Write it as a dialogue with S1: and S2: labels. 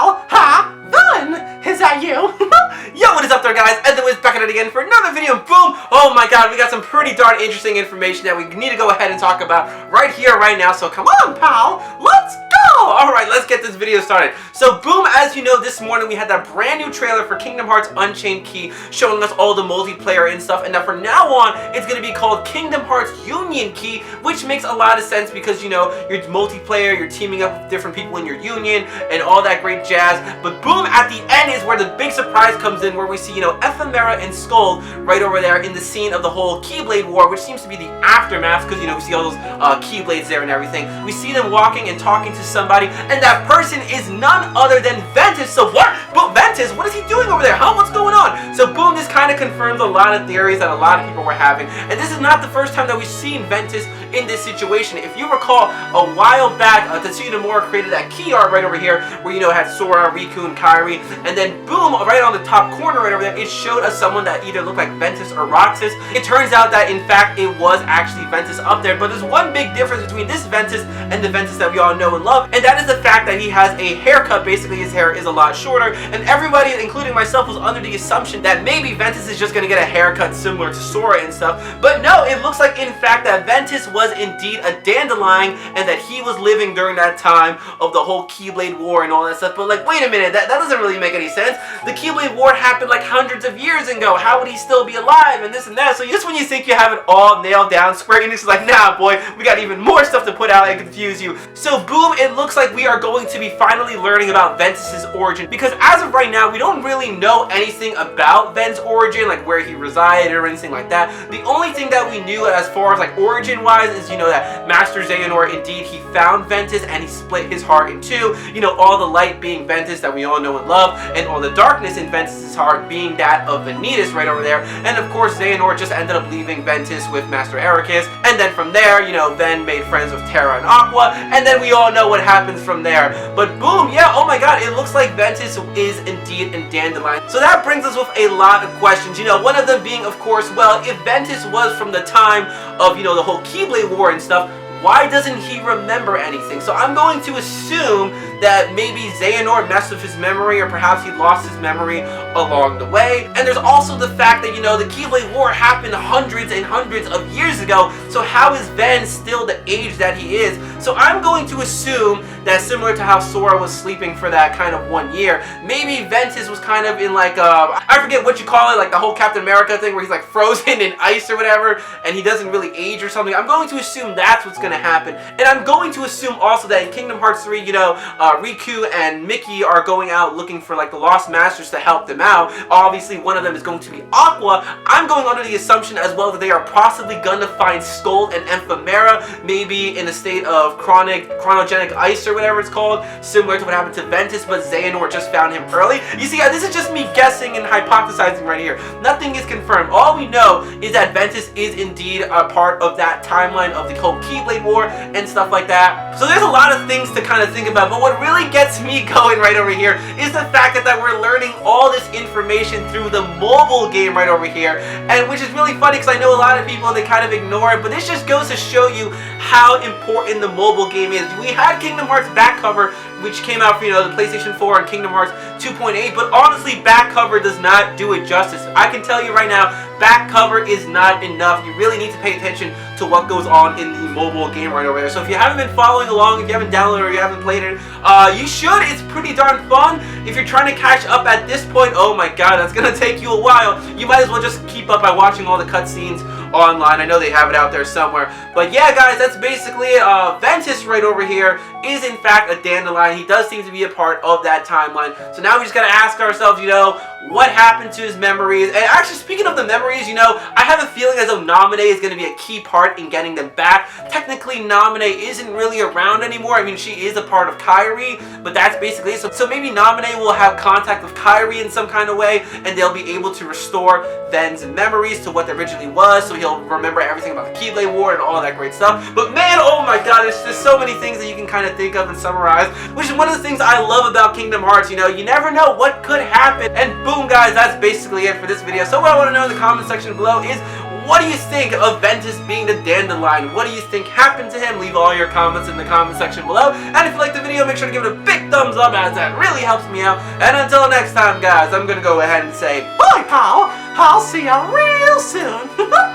S1: pal. Ha! Vin! Is that you? Yo, what is up there, guys? And then back at it again for another video. Boom! Oh my god, we got some pretty darn interesting information that we need to go ahead and talk about right here, right now. So come on, pal. Let's go! Alright, let's get this video started. So boom, as you know, this morning we had that brand new trailer for Kingdom Hearts Unchained Key showing us all the multiplayer and stuff. And now from now on, it's going to be called Kingdom Hearts Union Key, which makes a lot of sense because, you know, you're multiplayer, you're teaming up with different people in your union and all that great jazz. But boom, at the end is where the big surprise comes in, where we see, you know, Ephemera and Skull right over there in the scene of the whole Keyblade War, which seems to be the aftermath because, you know, we see all those Keyblades there and everything. We see them walking and talking to somebody, and that person is none other than Ventus. So what? But Ventus, what is he doing over there? Huh? What's going on? So boom, this kind of confirms a lot of theories that a lot of people were having, and this is not the first time that we've seen Ventus in this situation. If you recall, a while back, Tetsuya Nomura created that key art right over here, where, you know, it had Sora, Riku, and Kairi, and then boom, right on the top corner right over there, it showed us someone that either looked like Ventus or Roxas. It turns out that, in fact, it was actually Ventus up there, but there's one big difference between this Ventus and the Ventus that we all know and love, and that is the fact that he has a haircut. Basically, his hair is a lot shorter, and everybody, including myself, was under the assumption that maybe Ventus is just going to get a haircut similar to Sora and stuff, but no, it looks like, in fact, that Ventus was indeed a dandelion, and that he was living during that time of the whole Keyblade War and all that stuff. But, like, wait a minute, that doesn't really make any sense. The Keyblade War happened like hundreds of years ago. How would he still be alive and this and that? So just when you think you have it all nailed down, Square Enix is like, nah, boy, we got even more stuff to put out and confuse you. So boom, it looks like we are going to be finally learning about Ventus's origin, because as of right now, we don't really know anything about Ven's origin, like where he resided or anything like that. The only thing that we knew as far as like origin wise is, you know, that Master Xehanort, indeed, he found Ventus and he split his heart in two. You know, all the light being Ventus that we all know and love, and all the darkness in Ventus's heart being that of Vanitas right over there. And of course, Xehanort just ended up leaving Ventus with Master Ericus, and then from there, you know, Ven made friends with Terra and Aqua, and then we all know what happens from there. But boom, yeah, oh my god, it looks like Ventus is indeed in Dandelion. So that brings us with a lot of questions, you know, one of them being, of course, well, if Ventus was from the time of, you know, the whole Keyblade War and stuff, why doesn't he remember anything? So I'm going to assume that maybe Xehanort messed with his memory, or perhaps he lost his memory along the way. And there's also the fact that, you know, the Keyblade War happened hundreds and hundreds of years ago, so how is Ven still the age that he is? So I'm going to assume that, similar to how Sora was sleeping for that kind of 1 year, maybe Ventus was kind of in like, I forget what you call it, like the whole Captain America thing where he's like frozen in ice or whatever, and he doesn't really age or something. I'm going to assume that's what's going to happen. And I'm going to assume also that in Kingdom Hearts 3, you know, Riku and Mickey are going out looking for like the Lost Masters to help them out. Obviously, one of them is going to be Aqua. I'm going under the assumption as well that they are possibly going to find Skull and Ephemera, maybe in a state of chronogenic ice or whatever it's called, similar to what happened to Ventus, but Xehanort just found him early. You see, this is just me guessing and hypothesizing right here. Nothing is confirmed. All we know is that Ventus is indeed a part of that timeline of the whole Keyblade War and stuff like that. So there's a lot of things to kind of think about, but what really gets me going right over here is the fact that we're learning all this information through the mobile game right over here, and which is really funny because I know a lot of people, they kind of ignore it, but this just goes to show you how important the mobile game is. We had Kingdom Hearts back cover, which came out for, you know, the PlayStation 4 and Kingdom Hearts 2.8, but honestly, back cover does not do it justice. I can tell you right now, back cover is not enough. You really need to pay attention to what goes on in the mobile game right over there. So if you haven't been following along, if you haven't downloaded or you haven't played it, you should. It's pretty darn fun. If you're trying to catch up at this point, oh my god, that's gonna take you a while. You might as well just keep up by watching all the cutscenes online. I know they have it out there somewhere. But yeah, guys, that's basically it. Ventus right over here is in fact a dandelion. He does seem to be a part of that timeline. So now we just gotta ask ourselves, you know, what happened to his memories? And actually, speaking of the memories, you know, I have a feeling as though Naminé is going to be a key part in getting them back. Technically, Naminé isn't really around anymore. I mean, she is a part of Kairi, but that's basically it. So maybe Naminé will have contact with Kairi in some kind of way, and they'll be able to restore Ven's memories to what originally was, so he'll remember everything about the Keyblade War and all that great stuff. But man, oh my god, there's just so many things that you can kind of think of and summarize, which is one of the things I love about Kingdom Hearts. You know, you never know what could happen. And boom, guys, that's basically it for this video. So what I want to know in the comment section below is, what do you think of Ventus being the dandelion? What do you think happened to him? Leave all your comments in the comment section below. And if you liked the video, make sure to give it a big thumbs up, as that really helps me out. And until next time, guys, I'm gonna go ahead and say bye, pal. I'll see you real soon.